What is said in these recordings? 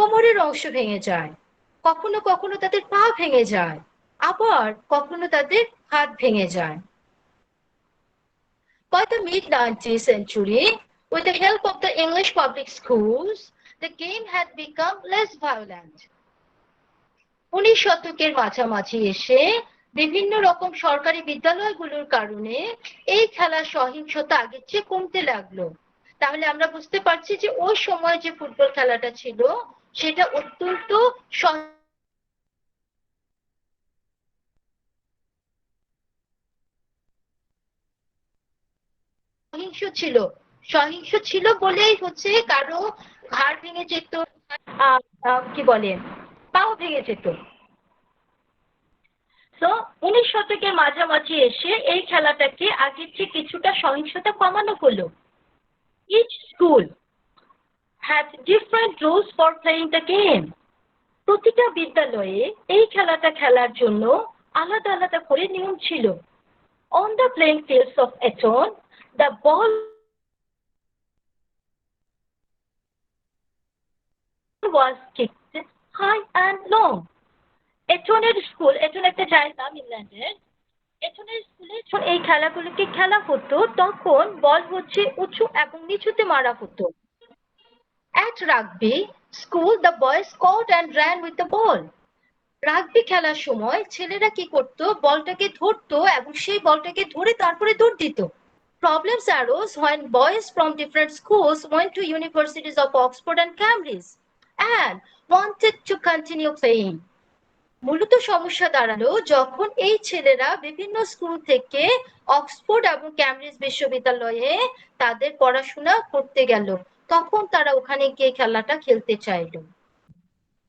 কোমরের অংশ ভেঙে যায়, কখনো কখনো তাদের পা ভেঙে যায়, আবার কখনো তাদের হাত ভেঙে যায়। By the mid-19th century, with the help of the English public schools, the game had become less violent. 19 শতকের মাঝামাঝি এসে বিভিন্ন রকম সরকারি বিদ্যালয়গুলোর কারণে এই খেলার সহিংসতা আগের চেয়ে কমতে লাগলো। তাহলে আমরা বুঝতে পারছি যে ওই সময় যে ফুটবল খেলাটা ছিল সেটা অত্যন্ত সহিংস ছিল বলেই হচ্ছে কারো ঘাড় ভেঙে যেত, কি বলে, পাও ভেঙে যেত। তো 19 শতকের মাঝামাঝি এসে এই খেলাটাকে আগের চেয়ে কিছুটা সহিংসতা কমানো হলো। Each school had different rules for playing the game. প্রতিটা বিদ্যালয়ে এই খেলাটা খেলার জন্য আলাদা আলাদা করে নিয়ম ছিল। On the playing fields of Eton, the ball was kicked high and long. এটনের স্কুল, এটন একটা জায়গা ইংল্যান্ডের, এটনের স্কুলে এই খেলাগুলোকে খেলা হতো তখন বল হচ্ছে উঁচু এবং নিচুতে মারা হতো। At rugby school, the boys caught and ran with the ball. Rugby খেলার সময় ছেলেরা কি করতো, বলটাকে ধরতো এবং সেই বলটাকে ধরে তারপরে দৌড় দিত। Problems arose when boys from different schools went to universities of Oxford and Cambridge and wanted to continue playing. মূলত সমস্যা দাঁড়ালো যখন এই ছেলেরা বিভিন্ন স্কুল থেকে অক্সফোর্ড এবং ক্যামব্রিজ বিশ্ববিদ্যালয়ে তাদের পড়াশোনা করতে গেল, তখন তারা ওখানে গিয়ে খেলাটা খেলতে চাইল।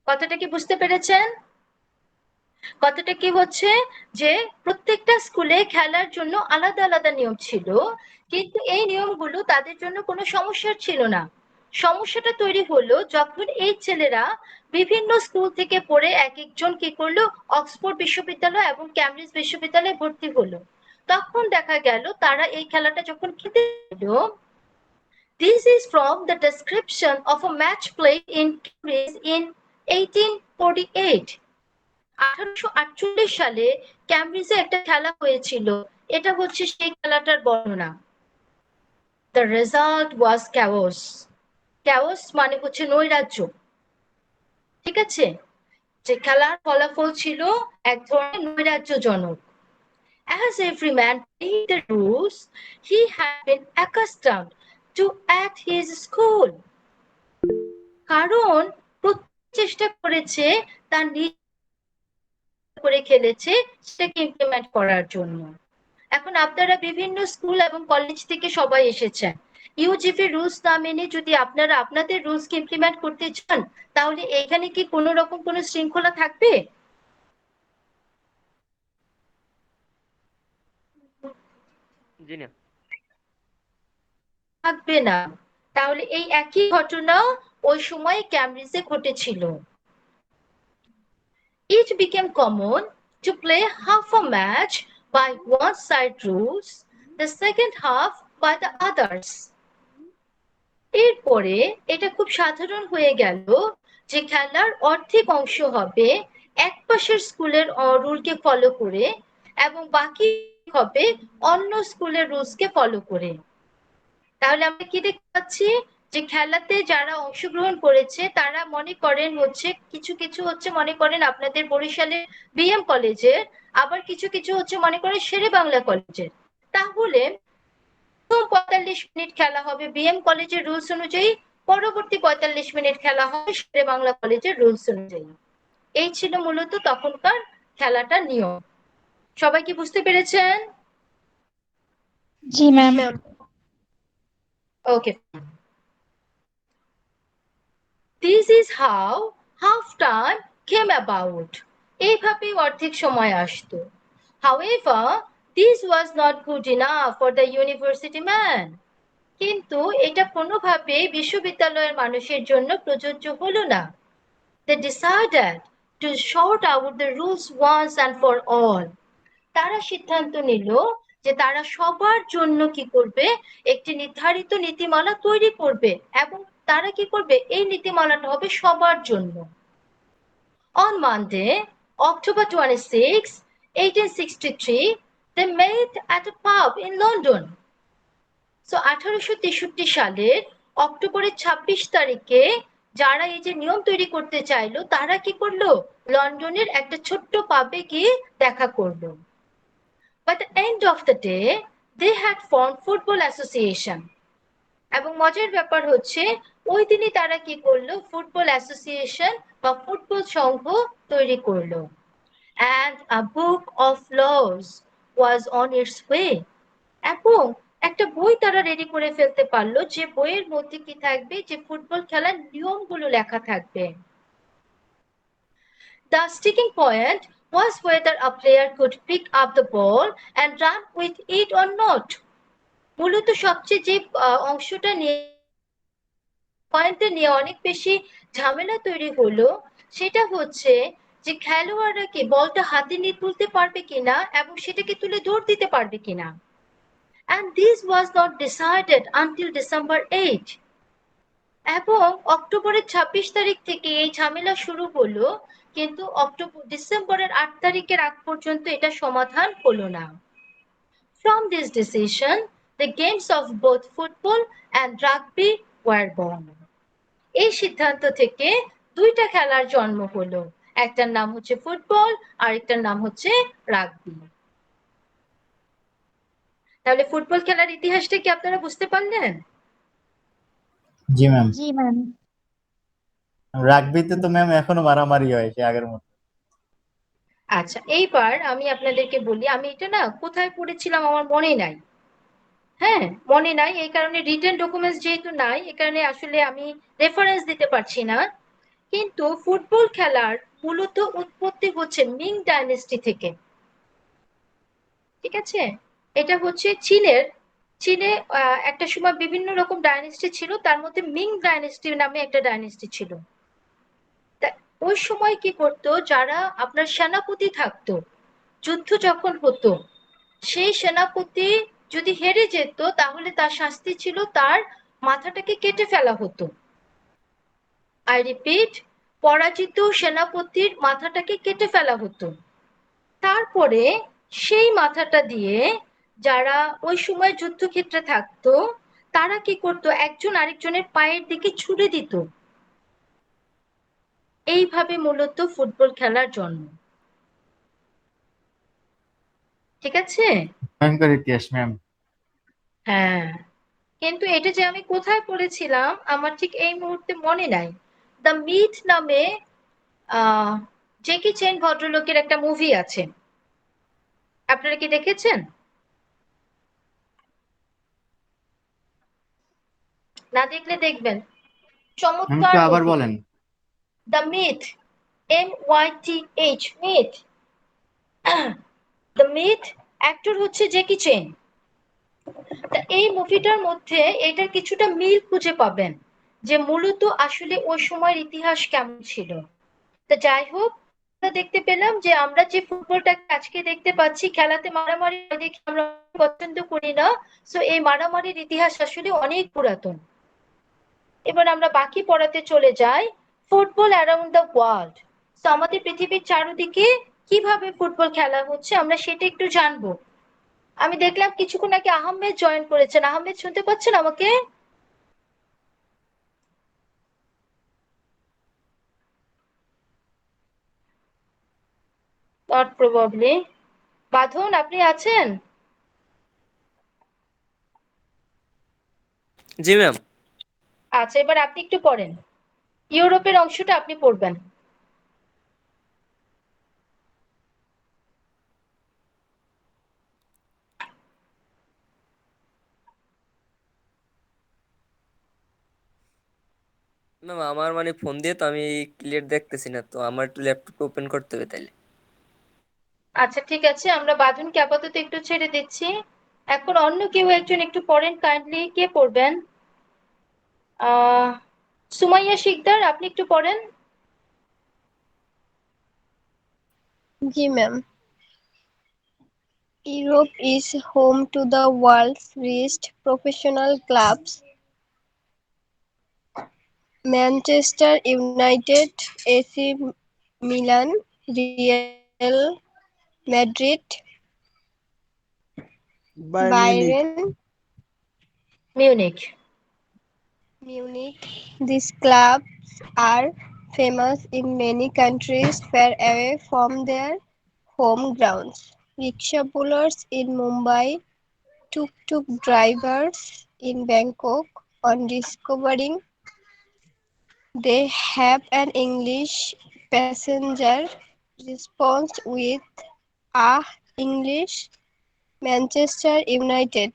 কথাটা কি বুঝতে পেরেছেন? কথাটা কি হচ্ছে যে প্রত্যেকটা স্কুলে খেলার জন্য আলাদা আলাদা নিয়ম ছিল, কিন্তু এই নিয়মগুলো তাদের জন্য কোনো সমস্যা ছিল না। সমস্যাটা তৈরি হলো যখন এই ছেলেরা বিভিন্ন স্কুল থেকে পড়ে এক একজন কি করলো, অক্সফোর্ড বিশ্ববিদ্যালয় এবং ক্যামব্রিজ বিশ্ববিদ্যালয়ে ভর্তি হলো। তখন দেখা গেল তারা এই খেলাটা যখন খেলতে গেল, This is from the description of a match played in Cambridge in 1848. 1848 সালে ক্যামব্রিজে একটা খেলা হয়েছিল, এটা হচ্ছে সেই খেলাটার বর্ণনা। The result was chaos. Chaos মানে হচ্ছে নৈরাজ্য, ঠিক আছে? যে খেলার ফলাফল ছিল এক ধরনের নৈরাজ্যজনক। As every man played the rules he had been accustomed to at his school. কারণ চেষ্টা করেছে তার নিজ করে খেলেছে সেটাকে ইমপ্লিমেন্ট করার জন্য। এখন আপনারা বিভিন্ন স্কুল এবং কলেজ থেকে সবাই এসেছেন, ইউজিপি রুলস না মেনে যদি আপনারা আপনাদের রুলসকে ইমপ্লিমেন্ট করতে চান তাহলে এখানে কি কোনো রকম কোনো শৃঙ্খলা থাকবে? জি না, থাকবে না। তাহলে এই একই ঘটনা ওই সময় ক্যামব্রিজে ঘটেছিল। It became common to play half a match by one side rules, the second half by the others. এরপরে এটা খুব সাধারণ হয়ে গেল যে খেলার অর্ধেক অংশ হবে এক পাশের স্কুলের রুলকে ফলো করে এবং বাকি হবে অন্য স্কুলের রুলসকে ফলো করে। তাহলে আমরা কি দেখতে পাচ্ছি যে খেলাতে যারা অংশগ্রহণ করেছে তারা মনে করেন হচ্ছে কিছু কিছু হচ্ছে মনে করেন আপনাদের বরিশালের বিএম কলেজের, আবার কিছু কিছু হচ্ছে মনে করেন শেরে বাংলা কলেজের। তাহলে 45 মিনিট খেলা হবে বিএম কলেজের রুলস অনুযায়ী, পরবর্তী 45 মিনিট খেলা হবে শেরে বাংলা কলেজের রুলস অনুযায়ী। এই ছিল মূলত তখনকার খেলাটার নিয়ম। সবাই কি বুঝতে পেরেছেন? জি ma'am. Okay, This is how half time came about. এইভাবে অর্ধেক সময় আসতো। However, this was not good enough for the university man. কিন্তু এটা কোনোভাবে বিশ্ববিদ্যালয়ের মানুষের জন্য প্রযোজ্য হলো না। They decided to sort out the rules once and for all. তারা সিদ্ধান্ত নিল যে তারা সবার জন্য কি করবে, একটি নির্ধারিত নীতিমালা তৈরি করবে এবং তারা কি করবে, এই নীতিমালাটা হবে সবার জন্য। On Monday, October 26, 1863, they met at a pub in London. So 1863 সালের অক্টোবরের 26 তারিখে যারা এই যে নিয়ম তৈরি করতে চাইলো তারা কি করলো, লন্ডনের একটা ছোট্ট পাবে গিয়ে দেখা করলো। By the end of the day, they had formed football association. এবং মজার ব্যাপার হচ্ছে ওই দিনই তারা কি করলো, ফুটবল অ্যাসোসিয়েশন বা ফুটবল সংঘ তৈরি করলো। And a book of laws was on its way. এবং একটা বই তারা রেডি করে ফেলতে পারলো, যে বইয়ের মধ্যে কি থাকবে, যে ফুটবল খেলার নিয়মগুলো লেখা থাকবে। The sticking point was whether a player could pick up the ball and run with it or not. মূলত সবচেয়ে যে অংশটা নিয়ে পয়েন্টটা নিয়ে অনেক বেশি ঝামেলা তৈরি হলো সেটা হচ্ছে যে খেলোয়াড়রা কি বলটা হাতে নিয়ে তুলতে পারবে কিনা এবং সেটাকে তুলে দৌড় দিতে পারবে কিনা। And this was not decided until December 8. এবং অক্টোবরের 26 তারিখ থেকে এই ঝামেলা শুরু হলো, কিন্তু ডিসেম্বরের 8 তারিখের আগ পর্যন্ত এটা সমাধান হলো না। From this decision, the games of both football and rugby were born. এই সিদ্ধান্ত থেকে দুইটা খেলার জন্ম হলো, একটার নাম হচ্ছে ফুটবল আর একটার নাম হচ্ছে রাগবি। তাহলে ফুটবল খেলার ইতিহাসটা কি আপনারা বুঝতে পারলেন? জি ম্যাম। জি ম্যাম। রাগবিতে তো ম্যাম এখনো মারামারি হয় সে আগের মতো। আচ্ছা, এইবার আমি আপনাদেরকে বলি, আমি এটা না কোথায় পড়েছিলাম আমার মনে নাই। হ্যাঁ, মনে নাই, এই কারণে রিটেন ডকুমেন্টস যেহেতু নাই, এই কারণে আসলে আমি রেফারেন্স দিতে পারছি না। কিন্তু ফুটবল খেলার মূলত উৎপত্তি হচ্ছে মিং ডাইনেস্টি থেকে। ঠিক আছে, এটা হচ্ছে চীনে একটা সময় বিভিন্ন রকম ডাইনেস্টি ছিল, তার মধ্যে মিং ডাইনেস্টি নামে একটা ডাইনেস্টি ছিল। ওই সময় কি করতো, যারা আপনার সেনাপতি থাকতো, যুদ্ধ যখন হতো সেই সেনাপতি যদি হেরে যেত তাহলে তার শাস্তি ছিল তার মাথাটাকে কেটে ফেলা হতো। আই রিপিট, পরাজিত সেনাপতির মাথাটাকে কেটে ফেলা হতো। তারপরে সেই মাথাটা দিয়ে যারা ওই সময় যুদ্ধক্ষেত্রে থাকতো তারা কি করতো, একজন আরেকজনের পায়ের দিকে ছুড়ে দিত। এইভাবে মূলত ফুটবল খেলার জন্ম। ঠিক আছে, ভয়ঙ্কর ইতিহাস ম্যাম। হ্যাঁ, কিন্তু এটা যে আমি কোথায় পড়েছিলাম আমার ঠিক এই মুহূর্তে মনে নাই। দ্য মিথ নামে জেকি চেন ভদ্রলোকের একটা মুভি আছে, আপনারা কি দেখেছেন? না দেখলে দেখবেন, চমৎকার আবার মুভি। বলেন। The myth, MYTH, myth. The myth, actor হচ্ছে জেকি চেন। এই মুভিটার মধ্যে এটার কিছুটা মিল খুঁজে পাবেন, যে মূলত আসলে ওই সময়ের ইতিহাস কেমন ছিল। তা যাই হোক, আমরা দেখতে পেলাম যে আমরা যে ফুটবলটাকে আজকে দেখতে পাচ্ছি খেলাতে মারামারি দেখে আমরা পছন্দ করি না। সো এই মারামারির ইতিহাস আসলে অনেক পুরাতন। এবার আমরা বাকি পড়াতে চলে যাই, ফুটবল অ্যারাউন্ড দ্য ওয়ার্ল্ড। তো আমাদের পৃথিবীর চারদিকে কিভাবে ফুটবল খেলা হচ্ছে আমরা সেটা একটু জানবো। আমি দেখলাম কিছুক্ষণ আগে আহমেদ জয়েন করেছেন। আহমেদ, শুনতে পাচ্ছেন আমাকে? Not probably. বাঁধন, আপনি আছেন? জি ম্যাম। আচ্ছা, এবার আপনি একটু পড়েন, ইউরোপের অংশটা আপনি পড়বেন। ম্যাম আমার মানে ফোন দিয়ে তো আমি ক্লিয়ার দেখতেছি না, তো আমার একটু ল্যাপটপ ওপেন করতে হবে তাইলে। আচ্ছা ঠিক আছে, আমরা বাঁধনকে আপাতত একটু ছেড়ে দিচ্ছি। এখন অন্য কেউ একজন একটু পড়েন কাইন্ডলি। কে পড়বেন? সুমাইয়া শিকদার, আপনি একটু পড়েন। জি ma'am. Europe is home to the world's richest professional clubs. Manchester United, AC Milan, Real Madrid, Bayern Munich. Bayern Munich. Munich. These clubs are famous in many countries far away from their home grounds. Rickshaw pullers in Mumbai, tuk-tuk drivers in Bangkok. On discovering they have an English passenger response with "Ah, English." Manchester United.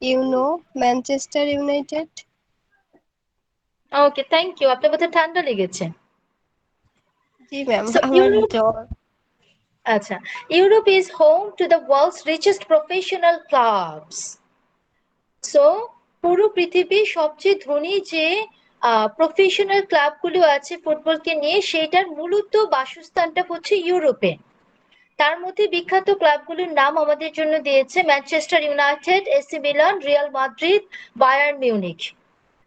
You know Manchester United? Okay, thank you. আপনার বোধহয় ঠান্ডা লেগেছে। জি ma'am, So আমার Europe, জ্বর। আচ্ছা, Europe is home to the world's richest professional clubs. So পুরো পৃথিবীর সবচেয়ে ধনী যে প্রফেশনাল ক্লাবগুলো আছে ফুটবলকে নিয়ে, সেটার মূলত বাসস্থানটা হচ্ছে ইউরোপে। তার মধ্যে বিখ্যাত ক্লাবগুলোর নাম আমাদের জন্য দিয়েছে Manchester United, AC Milan, Real Madrid, Bayern Munich.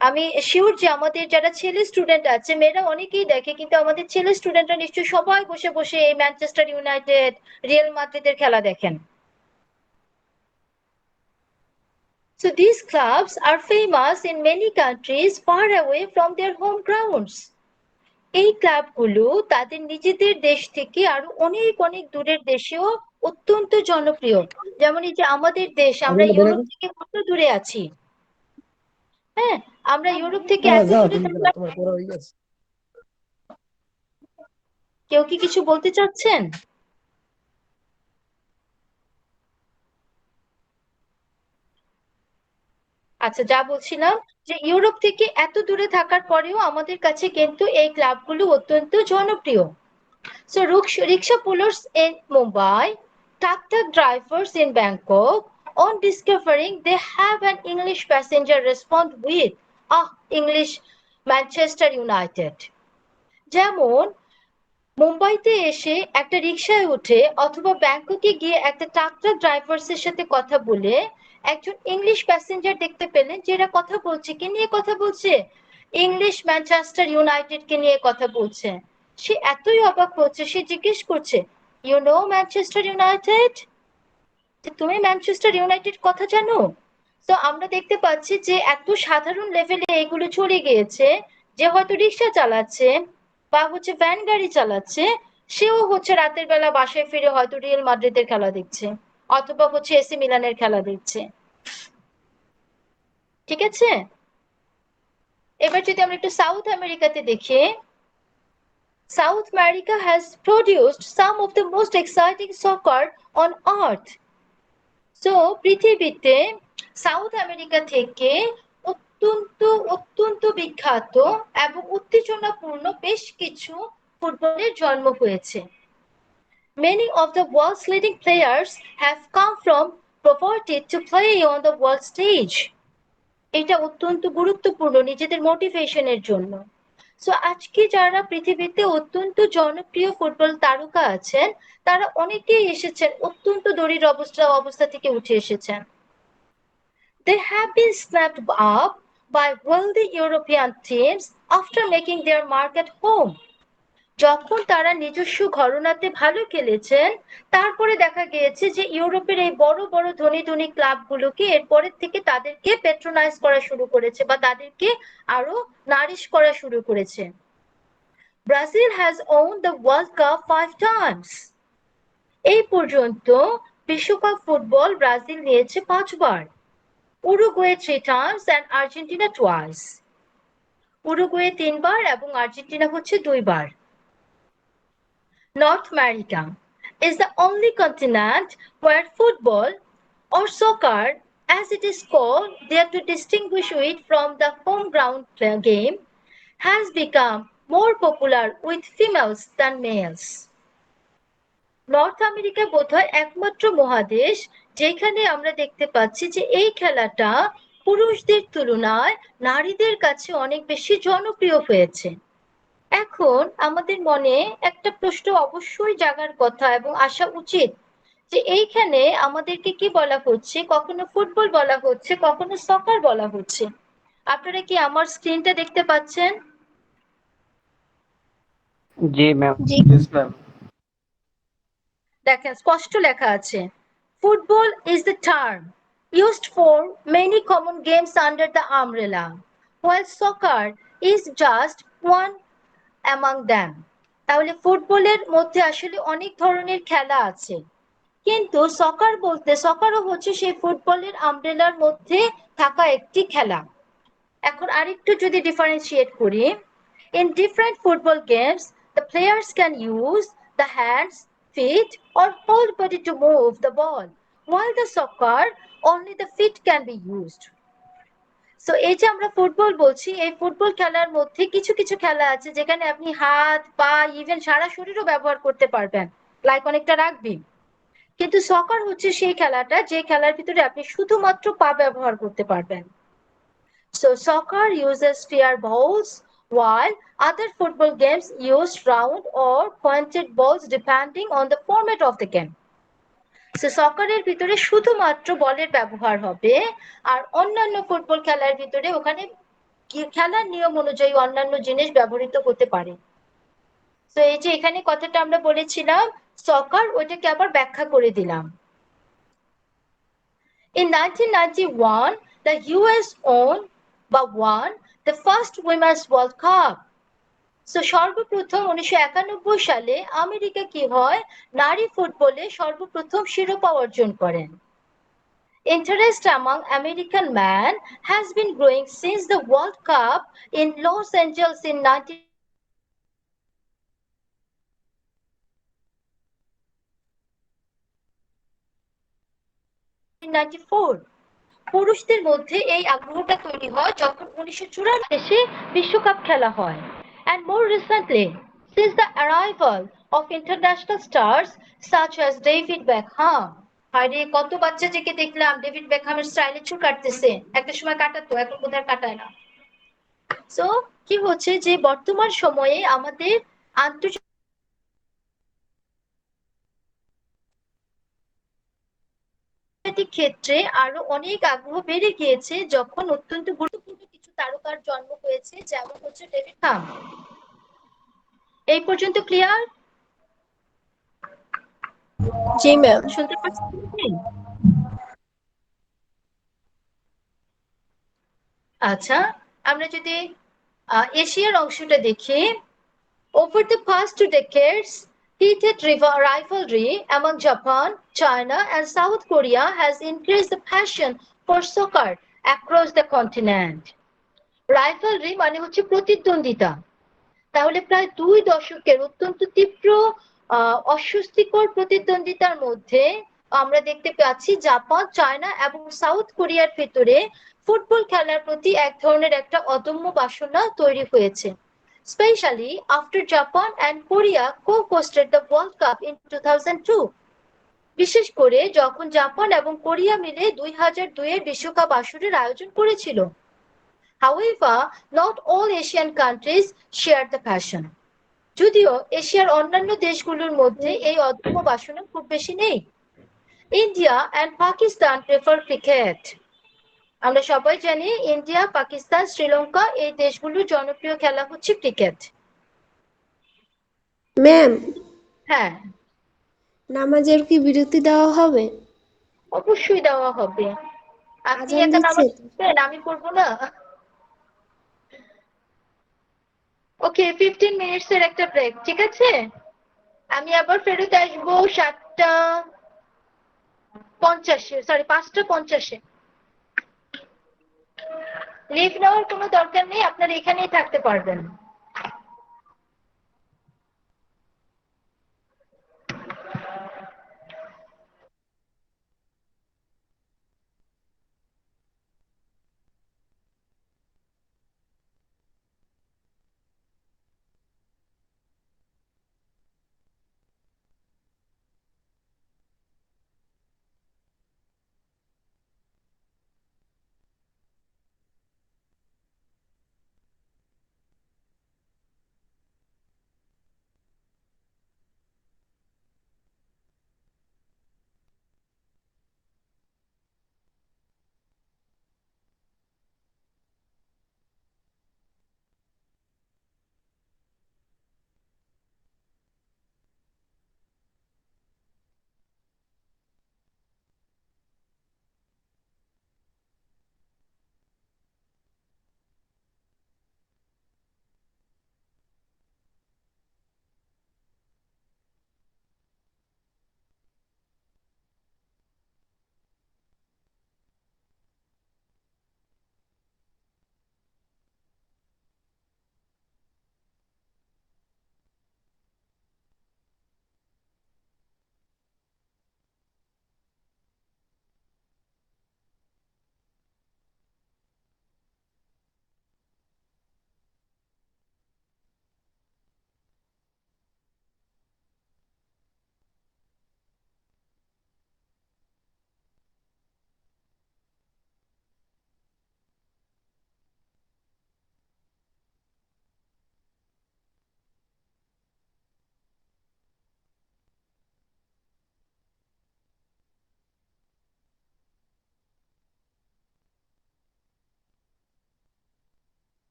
আমি শিওর যে আমাদের যারা ছেলে স্টুডেন্ট আছে, মেয়েরা অনেকেই দেখে, কিন্তু আমাদের ছেলে স্টুডেন্টরা নিশ্চয়ই সবাই বসে বসে এই ম্যানচেস্টার ইউনাইটেড, রিয়াল মাদ্রিদের খেলা দেখেন। So these clubs are famous in many countries far away from their home grounds. এই ক্লাবগুলো তাদের নিজেদের দেশ থেকে আরো অনেক অনেক দূরের দেশেও অত্যন্ত জনপ্রিয়। যেমন এই যে আমাদের দেশ, আমরা ইউরোপ থেকে কত দূরে আছি। হ্যাঁ, আমরা ইউরোপ থেকে এত দূরে থাকলাম। কেউ কি কিছু বলতে চাচ্ছেন? আচ্ছা, যা বলছিলাম যে ইউরোপ থেকে এত দূরে থাকার পরেও আমাদের কাছে কিন্তু এই ক্লাবগুলো অত্যন্ত জনপ্রিয়। So rickshaw pullers in Mumbai, tuk-tuk drivers in Bangkok, on discovering they have an English passenger respond with English Manchester United. যেমন মুম্বাইতে এসে একটা রিক্সায় উঠে অথবা ব্যাংককে গিয়ে একটা ট্রাক্টর ড্রাইভার্সের সাথে কথা বলে একজন ইংলিশ প্যাসেঞ্জার দেখতে পেলেন, যেটা কথা বলছে, কে নিয়ে কথা বলছে? ইংলিশ ম্যানচেস্টার ইউনাইটেড কে নিয়ে কথা বলছে। সে এতই অবাক হচ্ছে, সে জিজ্ঞেস করছে, ইউ নো ম্যানচেস্টার ইউনাইটেড? তুমি ম্যানচেস্টার ইউনাইটেড কথা জানো? তো আমরা দেখতে পাচ্ছি যে এত সাধারণ লেভেলে এগুলো চলে গিয়েছে যে হয়তো রিক্সা চালাচ্ছে বা হচ্ছে ভ্যান গাড়ি চালাচ্ছে, সেও হচ্ছে রাতের বেলা বাসায় ফিরে হয়তো রিয়াল মাদ্রিদের খেলা দেখছে অথবা হচ্ছে এসি মিলানের খেলা দেখছে। ঠিক আছে, এবার যদি আমরা একটু সাউথ আমেরিকাতে দেখি, south America has produced some of the most exciting soccer on earth. So পৃথিবীতে সাউথ আমেরিকা থেকে অত্যন্ত অত্যন্ত বিখ্যাত এবং উত্তেজনাপূর্ণ বেশ কিছু ফুটবলের জন্ম হয়েছে। Many of the world's leading players have come from poverty to play on the world stage. এটা অত্যন্ত গুরুত্বপূর্ণ নিজেদের মোটিভেশনের জন্য। সো আজকে যারা পৃথিবীতে অত্যন্ত জনপ্রিয় ফুটবল তারকা আছেন, তারা অনেকেই এসেছেন অত্যন্ত দরিদ্র অবস্থা থেকে উঠে এসেছেন। They have been snapped up by wealthy European teams after making their mark at home. যখন তারা নিজস্ব ঘরানাতে ভালো খেলেছেন, তারপরে দেখা গিয়েছে যে ইউরোপের এই বড় বড় ধনী ধনী ক্লাবগুলোকে এরপরের থেকে তাদেরকে পেট্রোনাইজ করা শুরু করেছে বা তাদেরকে আরো নারিশ করা শুরু করেছে। Brazil has owned the World Cup 5 times. এই পর্যন্ত বিশ্বকাপ ফুটবল ব্রাজিল নিয়েছে 5 বার। Uruguay 3 times and Argentina twice. Uruguay 3 বার এবং আর্জেন্টিনা হচ্ছে 2 বার। North America is the only continent where football or soccer, as it is called there to distinguish it from the home ground game, has become more popular with females than males. North America বোধহয় একমাত্র মহাদেশ যেখানে আমরা দেখতে পাচ্ছি যে এই খেলাটা পুরুষদের তুলনায় নারীদের কাছে অনেক বেশি জনপ্রিয় হয়েছে। এখন আমাদের মনে একটা প্রশ্ন অবশ্যই জাগার কথা এবং আসা উচিত যে এইখানে আমাদেরকে কি বলা হচ্ছে, কখনো ফুটবল বলা হচ্ছে, কখনো সকার বলা হচ্ছে। আপনারা কি আমার স্ক্রিনটা দেখতে পাচ্ছেন? जी मैम। জি ইয়েস ম্যাম। দেখেন স্পষ্ট লেখা আছে football is the term used for many common games under the umbrella while soccer is just one among them তাহলে ফুটবলের মধ্যে আসলে অনেক ধরনের খেলা আছে কিন্তু সকারও হচ্ছে সেই ফুটবলের আমব্রেলার মধ্যে থাকা একটি খেলা এখন আরেকটু যদি ডিফারেন্সিয়েট করি in different football games the players can use the hands feet or whole body to move the ball while the soccer only the feet can be used so এই যে আমরা ফুটবল বলছি এই ফুটবল খেলার মধ্যে কিছু কিছু খেলা আছে যেখানে আপনি হাত পা ইভেন সারা শরীরও ব্যবহার করতে পারবেন লাইক অনেকটা রাগবি কিন্তু সকার হচ্ছে সেই খেলাটা যে খেলার ভিতরে আপনি শুধুমাত্র পা ব্যবহার করতে পারবেন So soccer uses square balls while other football games use round or pointed balls depending on the format of the game. So সকারের ভিতরে শুধুমাত্র বলের ব্যবহার হবে আর অন্যান্য ফুটবল খেলার ভিতরে ওখানে খেলার নিয়ম অনুযায়ী অন্যান্য জিনিস ব্যবহৃত হতে পারে তো এই যে এখানে কথাটা আমরা বলেছিলাম সকার ওইটাকে আবার ব্যাখ্যা করে দিলাম In 1991 the US won the first Women's World Cup So সর্বপ্রথম 1991 সালে আমেরিকা কি হয় নারী ফুটবলে সর্বপ্রথম শিরোপা অর্জন করেন Interest among American men has been growing since the World Cup in Los Angeles in 1994 পুরুষদের মধ্যে এই আগ্রহটা তৈরি হয় যখন 1994 দেশে বিশ্বকাপ খেলা হয় and more recently since the arrival of international stars such as David Beckham আরে কত বাচ্চাদেরকে দেখলাম ডেভিড বেকহামের স্টাইলে চুল কাটতেছে একটা সময় কাটাতো এখন বোধহয় কাটায় না সো কি হচ্ছে যে বর্তমান সময়ে আমাদের আন্তর্জাতিক ক্ষেত্রে আরো অনেক আগ্রহ বেড়ে গিয়েছে যখন অত্যন্ত গুরুত্বপূর্ণ কিছু তারকার জন্ম হয়েছে যেমন হচ্ছে ডেভিড বেকহাম এই পর্যন্ত ক্লিয়ার জি ম্যাম শুনতে পাচ্ছেন আচ্ছা আমরা যদি এশিয়ার অংশটা দেখি over the past 2 decades heated rivalry among Japan, China and South Korea has increased the passion for soccer across the continent. Rivalry মানে হচ্ছে প্রতিদ্বন্দ্বিতা তাহলে প্রায় 2 দশকের অত্যন্ত তীব্র অস্বস্তিকর প্রতিদ্বন্দ্বিতার মধ্যে আমরা দেখতে পাচ্ছি জাপান চায়না এবং সাউথ কোরিয়ার ভেতরে ফুটবল খেলার প্রতি এক ধরনের একটা অদম্য বাসনা তৈরি হয়েছে especially after Japan and Korea co-hosted the World Cup in 2002 বিশেষ করে যখন জাপান এবং কোরিয়া মিলে 2002 এর বিশ্বকাপ আসরের আয়োজন করেছিল However, not all Asian countries share the passion. যদিও এশিয়ার অন্যান্য দেশগুলোর মধ্যে এই অদম্য বাসনা খুব বেশি নেই India and Pakistan prefer cricket. আমরা সবাই জানি ইন্ডিয়া পাকিস্তান শ্রীলঙ্কা এই দেশগুলোর জনপ্রিয় খেলা হচ্ছে ক্রিকেট ম্যাম হ্যাঁ নামাজের কি বিরতি দেওয়া হবে? অবশ্যই দেওয়া হবে আপনি আজান একা দিচ্ছে নামাজ তো। পড়বেন আমি পড়বো না ওকে 15 মিনিটস এর একটা ব্রেক ঠিক আছে আমি আবার ফেরত আসবো 7:50 সরি 5:50 লিভ নেওয়ার কোনো দরকার নেই আপনারা এখানেই থাকতে পারবেন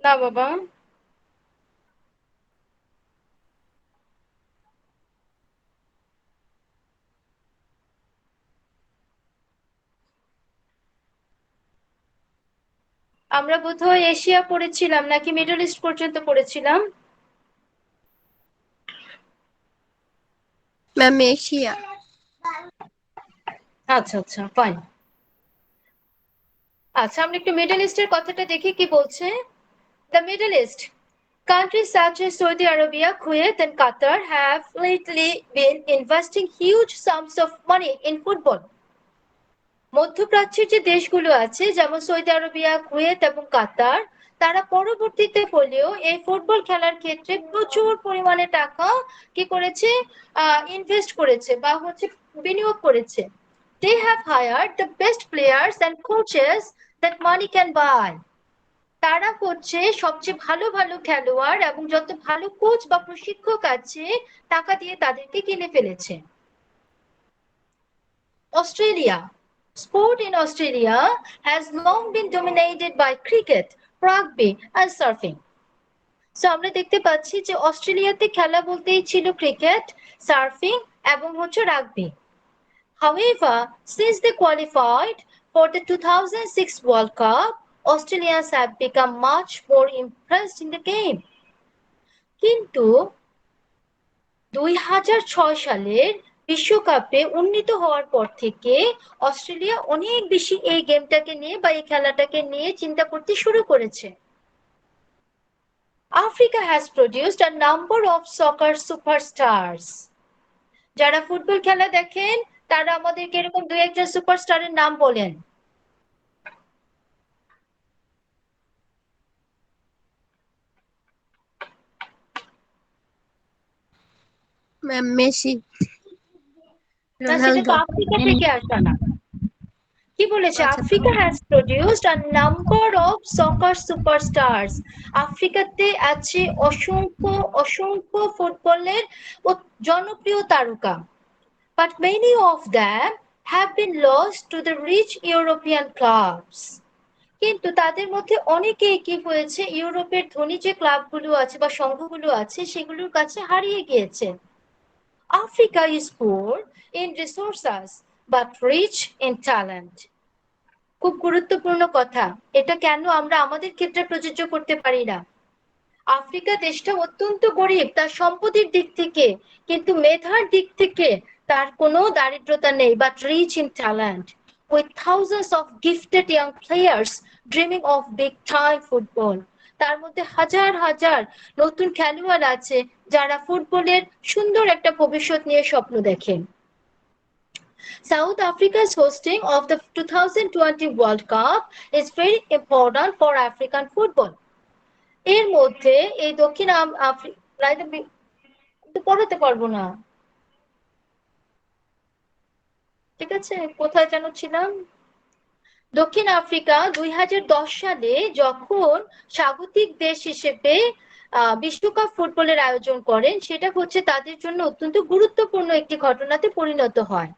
না বাবা। আমরা বোধহয় এশিয়া পড়েছিলাম নাকি মিডল ইস্ট পর্যন্ত পড়েছিলাম। Ma'am Asia. আচ্ছা আচ্ছা ফাইন। আচ্ছা আমরা একটু মিডল ইস্টের কথাটা দেখি কি বলছে। The Middle East. Countries such as Saudi Arabia, Kuwait and Qatar have lately been investing huge sums of money in football. মধ্যপ্রাচ্যের যে দেশগুলো আছে যেমন সৌদি আরবিয়া, কুয়েত এবং কাতার, তারা পরবর্তীতে হলেও এই ফুটবল খেলার ক্ষেত্রে প্রচুর পরিমাণে টাকা কি করেছে, ইনভেস্ট করেছে বা হচ্ছে বিনিয়োগ করেছে। They have hired the best players and coaches that money can buy. তারা হচ্ছে সবচেয়ে ভালো ভালো খেলোয়াড় এবং যত ভালো কোচ বা প্রশিক্ষক আছে টাকা দিয়ে তাদেরকে কিনে ফেলেছে। Australia. Sport in Australia has long been dominated by cricket, rugby and surfing. So আমরা দেখতে পাচ্ছি যে অস্ট্রেলিয়াতে খেলা বলতেই ছিল ক্রিকেট, সার্ফিং এবং হচ্ছে rugby. However, since they qualified for the 2006 World Cup, Australians have become much more impressed in the game. কিন্তু 2006 সালের বিশ্বকাপে উন্নীত হওয়ার পর থেকে অস্ট্রেলিয়া অনেক বেশি এই গেমটাকে নিয়ে বা এই খেলাটাকে নিয়ে চিন্তা করতে শুরু করেছে। Africa has produced a number of soccer superstars. যারা ফুটবল খেলা দেখেন তারা আমাদেরকে এরকম দুই একজন সুপারস্টারের নাম বলেন। ম্যাম মেসি, না সেটা তো রোনালদো। আফ্রিকা থেকে আসা না। কি বলেছে? আচ্ছা Africa has produced a number of soccer superstars. আফ্রিকাতে আছে অসংখ্য অসংখ্য ফুটবলের জনপ্রিয় তারকা। But many of them have been lost to the rich European clubs. কিন্তু তাদের মধ্যে অনেকেই কি হয়েছে, ইউরোপের ধনী যে ক্লাবগুলো আছে বা সংঘগুলো আছে সেগুলোর কাছে হারিয়ে গিয়েছে। Africa is poor in resources but rich in talent. খুব গুরুত্বপূর্ণ কথা। এটা কেন আমরা আমাদের ক্ষেত্রে প্রযোজ্য করতে পারি না? আফ্রিকা দেশটা অত্যন্ত গরিব তার সম্পদের দিক থেকে, কিন্তু মেধার দিক থেকে তার কোনো দারিদ্রতা নেই, but rich in talent with thousands of gifted young players dreaming of big time football. তার মধ্যে হাজার হাজার নতুন খেলোয়াড় আছে যারা ফুটবলের সুন্দর একটা ভবিষ্যৎ নিয়ে স্বপ্ন দেখেন। South Africa's hosting of the 2020 World Cup is very important for African football. এর মধ্যে এই দক্ষিণ আফ্রিকা পড়াতে পারবো না, ঠিক আছে কোথায় যেন ছিলাম। দক্ষিণ আফ্রিকা 2010 সালে যখন স্বাগতিক দেশ হিসেবে বিশ্বকাপ ফুটবলের আয়োজন করেন, সেটা হচ্ছে তাদের জন্য অত্যন্ত গুরুত্বপূর্ণ একটি ঘটনাতে পরিণত হয়।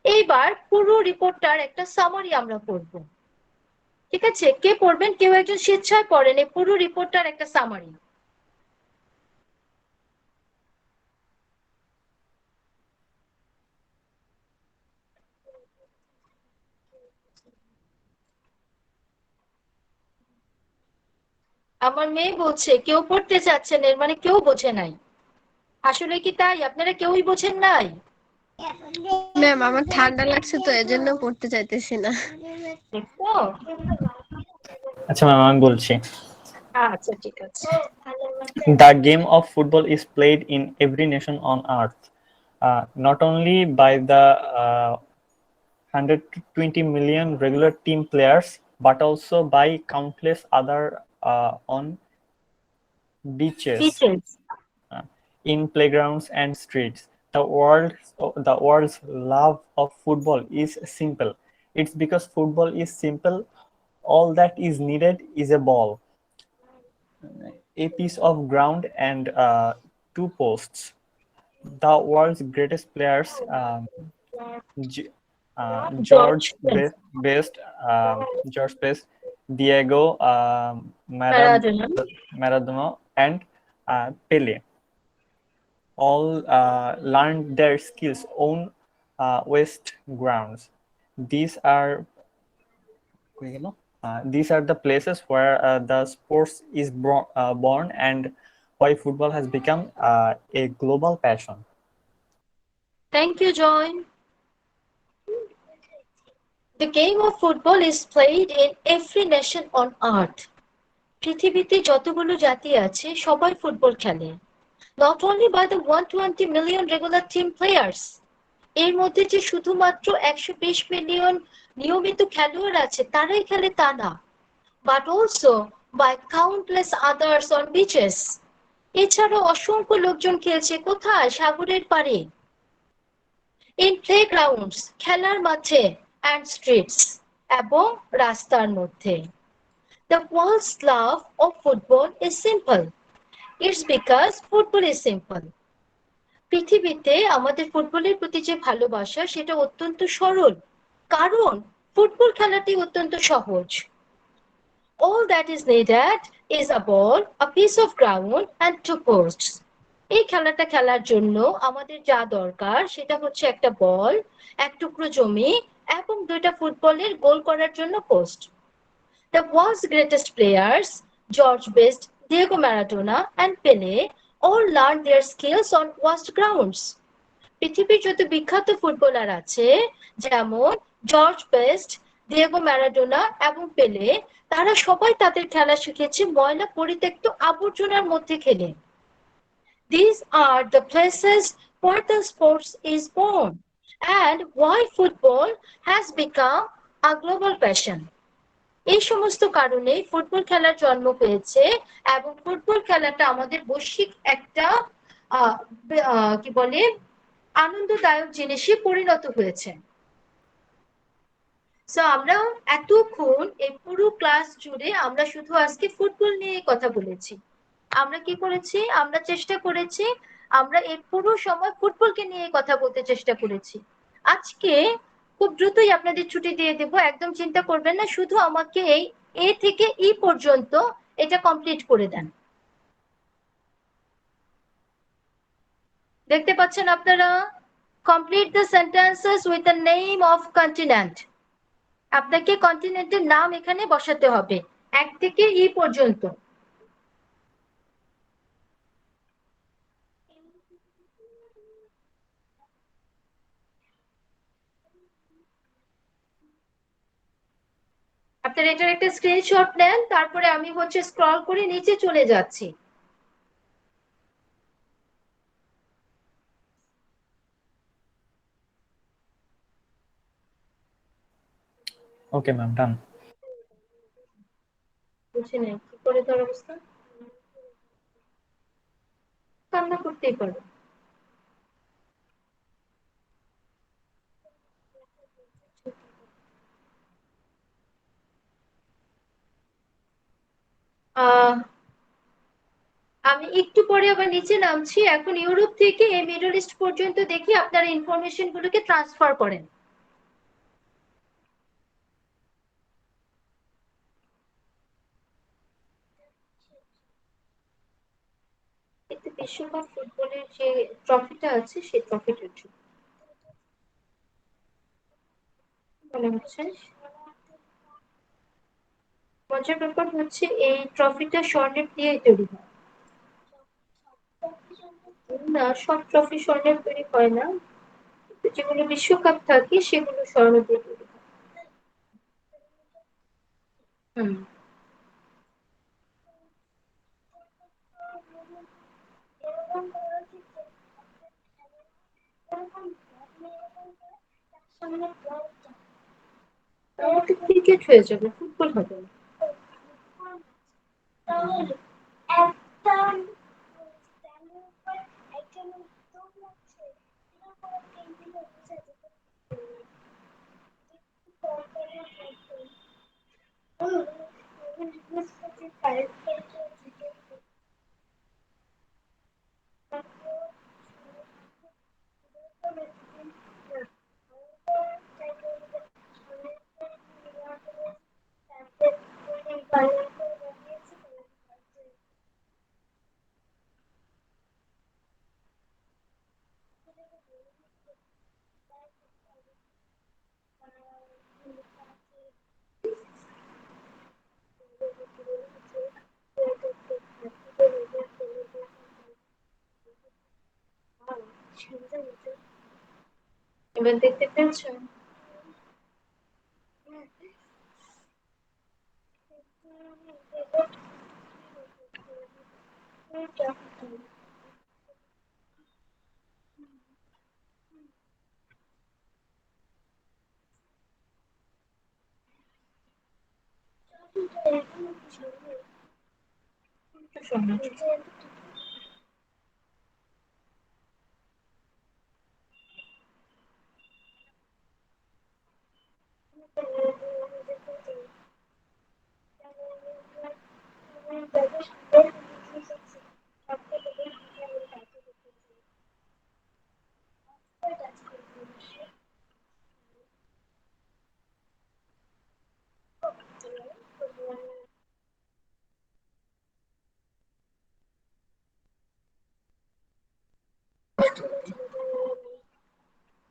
এইবার পুরো রিপোর্টটার একটা সামারি আমরা পড়ব, ঠিক আছে? কে পড়বেন? কেউ একজন স্বেচ্ছায় পড়েন এই পুরো রিপোর্টটার একটা সামারি। আমার মেয়ে বলছে কেউ পড়তে চাচ্ছেন, এর মানে কেউ বোঝে নাই। আসলে কি তাই? আপনারা কেউই বোঝেন নাই? ম্যাম আমার ঠান্ডা লাগছে তো এজন্য পড়তে চাইতেছি না। দেখো আচ্ছা ম্যাম আমি বলছি। আচ্ছা ঠিক আছে। The game of football is played in every nation on earth, not only by the 120 million regular team players, but also by countless other on beaches, Teachers. in playgrounds and streets. The world's love of football is simple. It's because football is simple. All that is needed is a ball, a piece of ground, and two posts. The world's greatest players, G- George George Best. Best, George Best, Diego Maradona. Maradona, and Pele all learned their skills on West grounds. These are these are the places where the sports is born and why football has become a global passion. Thank you, John. The game of football is played in every nation on earth. পৃথিবীতে যতগুলো জাতি আছে সবাই football খেলে। Not only by the 120 million regular team players. এর মধ্যে যে শুধুমাত্র 120 মিলিয়ন নিয়মিত খেলোয়াড় আছে তারাই খেলে তা না। But also by countless others on beaches. এছাড়াও অসংখ্য লোকজন খেলছে কোথায়? সাগরের পাড়ে। In playgrounds, খেলার মাঠে, and streets, এবং রাস্তার মধ্যে। The world's love of football is simple. It's because football is simple. পৃথিবীতে আমাদের ফুটবলের প্রতি যে ভালোবাসা সেটা অত্যন্ত সরল। কারণ ফুটবল খেলাটি অত্যন্ত সহজ। All that is needed is a ball, a piece of ground, and two posts. এই খেলাটা খেলার জন্য আমাদের যা দরকার সেটা হচ্ছে একটা বল, এক টুকরো জমি এবং দুইটা ফুটবলের গোল করার জন্য post. The world's greatest players, George Best, Diego Maradona, and Pele, all learned their skills on vast grounds. পৃথিবীর যত বিখ্যাত ফুটবলার আছে যেমন জর্জ বেস্ট, দিয়েগো ম্যারাডোনা এবং পেলে তারা সবাই তাদের খেলা শিখেছে ময়লা পরিত্যক্ত আবর্জনার মধ্যে খেলে। These are the places where the sports is born and why football has become a global passion. এই সমস্ত কারণে ফুটবল খেলার জন্ম হয়েছে এবং ফুটবল খেলাটা আমাদের বৈশ্বিক একটা কি বলে আনন্দদায়ক জিনিসে পরিণত হয়েছে। সো আমরা এতক্ষণ এই পুরো ক্লাস জুড়ে আমরা শুধু আজকে ফুটবল নিয়ে কথা বলেছি। আমরা কি করেছি? আমরা চেষ্টা করেছি আমরা এই পুরো সময় ফুটবলকে নিয়ে কথা বলতে চেষ্টা করেছি। আজকে খুব দ্রুতই আপনাদের ছুটি দিয়ে দেব, একদম চিন্তা করবেন না, শুধু আমাকে এই এ থেকে ই পর্যন্ত এটা কমপ্লিট করে দেন। দেখতে পাচ্ছেন আপনারা? Complete the sentences with the name of continent. আপনাকে কন্টিনেন্টের নাম এখানে বসাতে হবে 1 থেকে ই পর্যন্ত। আপনারা এটার একটা স্ক্রিনশট নেন, তারপরে আমি স্ক্রল করে নিচে চলে যাচ্ছি। Okay, ma'am, done. বুঝি নাই কি করে তোর অবস্থা? কান্না করতেই পারো। আমি একটু পরে আবার নিচে নামছি। এখন ইউরোপ থেকে এই মিডল ইস্ট পর্যন্ত দেখি আপনারা ইনফরমেশন গুলোকে ট্রান্সফার করেন। কিন্তু বিশ্বকাপ ফুটবলের যে ট্রফিটা আছে সেই ট্রফিটার জন্য মনে হচ্ছে মজার ব্যাপার হচ্ছে এই ট্রফিটা স্বর্ণের দিয়ে তৈরি হয় না। সব ট্রফি স্বর্ণের তৈরি হয় না, যেগুলো বিশ্বকাপ থাকে সেগুলো স্বর্ণ দিয়ে তৈরি হয়। হুম, তাহলে ক্রিকেট হয়ে যাবে, ফুটবল হবে না। এবার দেখতে পেয়েছো? শোনো।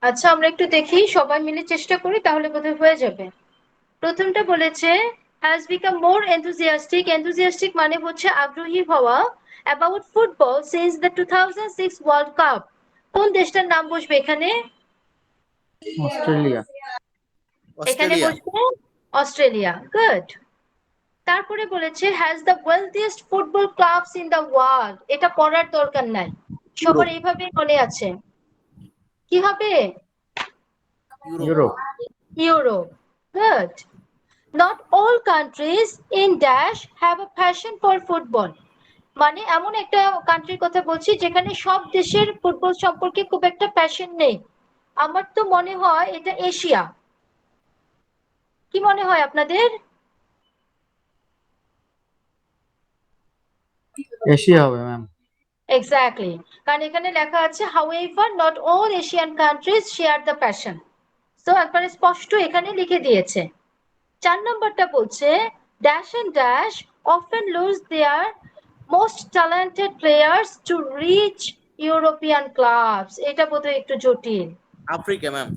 আচ্ছা আমরা একটু দেখি, সবাই মিলে চেষ্টা করি, তাহলে বোধহয় হয়ে যাবে। প্রথমটা বলেছে has become more enthusiastic মানে হচ্ছে আগ্রহী হওয়া about football since the 2006 World Cup। কোন দেশটার নাম বসবে এখানে? অস্ট্রেলিয়া। এখানে অস্ট্রেলিয়া। বসবে অস্ট্রেলিয়া। গুড। তারপরে বলেছে has the wealthiest football clubs in the world। এটা পড়ার দরকার নাই, সবার এইভাবে মনে আছে। কি হবে? Europe. Europe. Good. Not all countries in dash have a passion for football। মানে এমন একটা কান্ট্রির কথা বলছি যেখানে সব দেশের ফুটবল সম্পর্কে খুব একটা প্যাশন নেই। আমার তো মনে হয় এটা এশিয়া। কি মনে হয় আপনাদের? এশিয়া হবে ম্যাম। এক্স্যাক্টলি, কারণ এখানে লেখা আছে however not all Asian countries share the passion। তো একবারে স্পষ্ট এখানে লিখে দিয়েছে। 4 নম্বরটা বলছে dash and dash often lose their most talented players to reach European clubs। এটা বোধহয় একটু জটিল। Africa ma'am.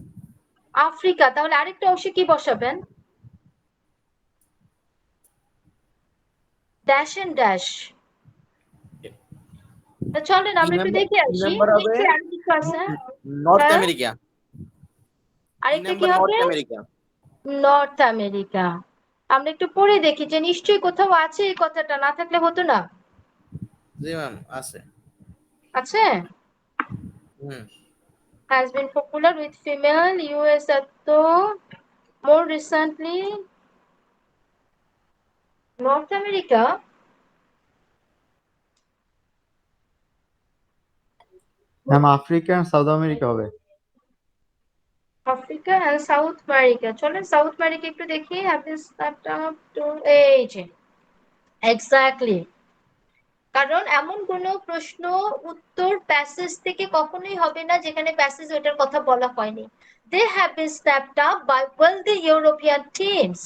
আফ্রিকা, তাহলে আরেকটা অংশে কি বসাবেন? Dash and dash. চলেন আমরা একটু দেখে আসি। নাম্বার হবে দেখি আর কিছু আছে। নর্থ হ্যাঁ? আমেরিকা। আরেকটা কি নাম্বার হবে? North America. North America. আমরা একটু পড়ে দেখি যে নিশ্চয়ই কোথাও আছে এই কথাটা, না থাকলে হতো না। জি ম্যাম আছে। আছে? Has been popular with female US তো more recently North America. Ma'am Africa আর সাউথ আমেরিকা হবে। Africa and South America. চলেন সাউথ আমেরিকা একটু দেখি। এই যে এক্স্যাক্টলি, কারণ এমন কোন প্রশ্ন উত্তর প্যাসেজ থেকে কখনোই হবে না যেখানে প্যাসেজ ওটার কথা বলা হয়নি। They have been snapped up by wealthy European teams।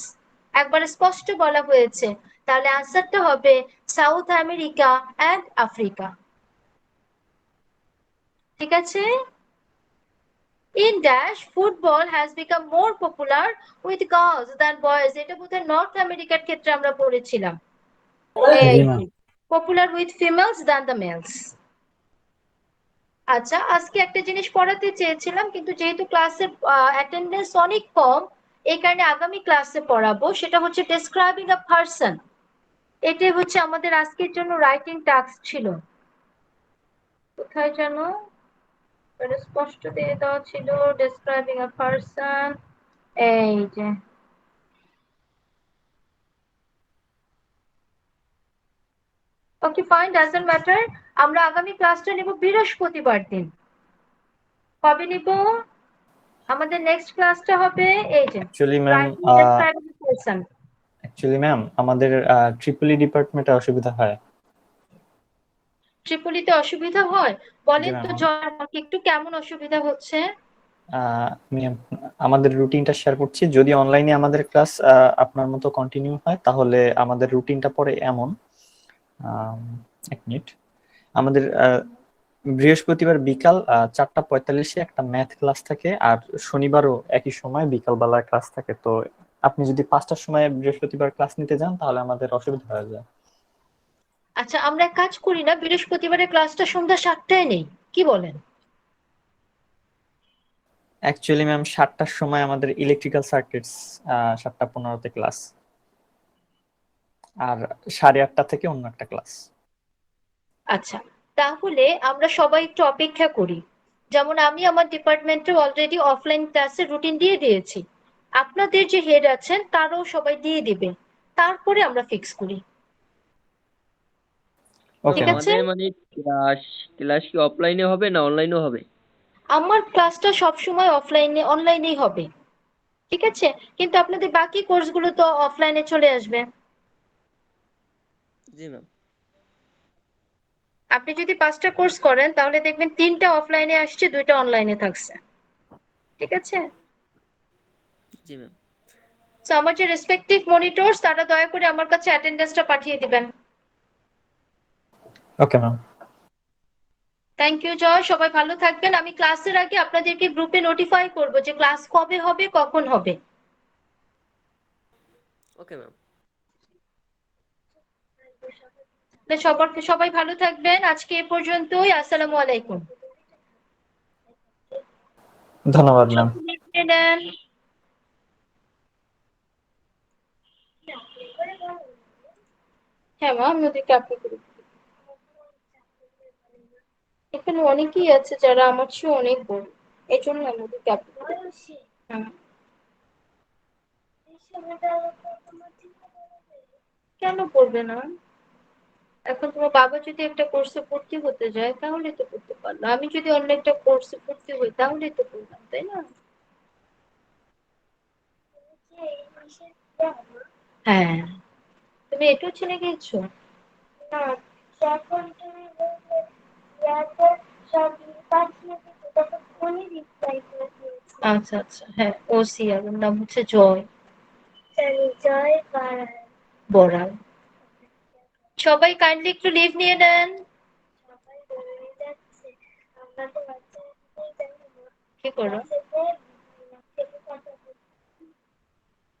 একবার স্পষ্ট বলা হয়েছে, তাহলে আনসারটা হবে সাউথ আমেরিকা এন্ড আফ্রিকা। ঠিক আছে? In dash football has become more popular with girls than boys। এটা বোধহয় নর্থ আমেরিকার ক্ষেত্রে আমরা পড়েছিলাম। এই popular with females than the males। আচ্ছা আজকে একটা জিনিস পড়াতে চেয়েছিলাম, কিন্তু যেহেতু ক্লাসের অ্যাটেন্ডেন্স অনেক কম, এই কারণে আগামী ক্লাসে পড়াবো। সেটা হচ্ছে ডেসক্রাইবিং আ পারসন। এটাই হচ্ছে আমাদের আজকের জন্য রাইটিং টাস্ক ছিল। কোথায় জানো এটা স্পষ্ট দিয়ে দেওয়া ছিল, ডেসক্রাইবিং আ পারসন। এই যে ওকে ফাইন, ডাজন্ট ম্যাটার। আমরা আগামী ক্লাসটা নেব বৃহস্পতিবার দিন। কবে নিব? আমাদের নেক্সট ক্লাসটা হবে এই যে অ্যাকচুয়ালি ম্যাম আমাদের ট্রিপল ই ডিপার্টমেন্টে অসুবিধা হয়। ট্রিপলিতে অসুবিধা হয়? বলেন তো জয় আমাকে একটু, কেমন অসুবিধা হচ্ছে? আমাদের রুটিনটা শেয়ার করছি। যদি অনলাইনে আমাদের ক্লাস আপনার মতো কন্টিনিউ হয় তাহলে আমাদের রুটিনটা পরে এমন, এক মিনিট, আমাদের বৃহস্পতিবার বিকাল 4:45-এ একটা ম্যাথ ক্লাস থাকে, আর শনিবারও একই সময় বিকালবেলা ক্লাস থাকে। তো আপনি যদি 5টার সময় বৃহস্পতিবার ক্লাস নিতে যান তাহলে আমাদের অসুবিধা হয়ে যায়। আচ্ছা আমরা এক কাজ করি না, বৃহস্পতিবারের ক্লাসটা সন্ধ্যা 7টায় নেই, কি বলেন? অ্যাকচুয়ালি ম্যাম 7টার সময় আমাদের ইলেকট্রিক্যাল সার্কিটস 7:15-তে ক্লাস, আর 8:30 থেকে অন্য একটা ক্লাস। আচ্ছা, তাহলে আমরা সবাই একটু অপেক্ষা করি। যেমন আমি আমার ডিপার্টমেন্টে অলরেডি অফলাইন ক্লাসের রুটিন দিয়ে দিয়েছি, আপনাদের যে হেড আছেন তারাও সবাই দিয়ে দিবে, তারপরে আমরা ফিক্স করি। ওকে ঠিক আছে? আমাদের মানে ক্লাস ক্লাস কি অফলাইনে হবে না অনলাইনে হবে? আমার ক্লাসটা সবসময় অনলাইনেই হবে, ঠিক আছে, কিন্তু আপনাদের বাকি কোর্সগুলো তো অফলাইনে চলে আসবে। জি ম্যাম। আপনি যদি 5টা কোর্স করেন তাহলে দেখবেন 3টা অফলাইনে আসছে, 2টা অনলাইনে থাকছে, ঠিক আছে? জি ম্যাম। তো আমার যে রেসপেক্টিভ মনিটরস তারা দয়া করে আমার কাছে অ্যাটেন্ডেন্সটা পাঠিয়ে দিবেন। Okay ma'am. থ্যাংক ইউ জয়, সবাই ভালো থাকবেন। আমি ক্লাসের আগে আপনাদেরকে গ্রুপে নোটিফাই করব যে ক্লাস কবে হবে, কখন হবে। Okay ma'am. সবাই ভালো থাকবেন, আজকে এ পর্যন্তই। আসসালামু আলাইকুম। ধন্যবাদ ম্যাম। নেন। হ্যাঁ মা, আমি ওদেরকে আপনি করে দিই। এখানে অনেকেই আছে যারা আমার চেয়ে অনেক বড়, এই জন্য আমি ওদেরকে আপনি করে দিই। হ্যাঁ। কেন পড়বে না? এখন তোমার বাবা যদি একটা কোর্সে ভর্তি হতে যায় তাহলে তো করতে পারলো, আমি যদি অন্য একটা কোর্সে ভর্তি হই তাহলেই তো করলাম, তাই না? হ্যাঁ, তুমি এটাও চিনে গেছো? না, যখন তুমি বলবে ইয়ারপর সব পাঠিয়ে দিতে তখন ফোনই রিপ্লাই করে দিয়েছি। আচ্ছা আচ্ছা, হ্যাঁ ওসি, আর ওর নাম হচ্ছে জয়। জয় বাড়াল। বড়াল। সবাই কাইন্ডলি একটু লিভ নিয়ে নেন। সবাই বলে যাচ্ছে আমাদের বাচ্চাদের কি করো?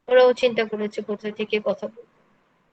ওরাও চিন্তা করেছে কোথা থেকে কথা বলবে।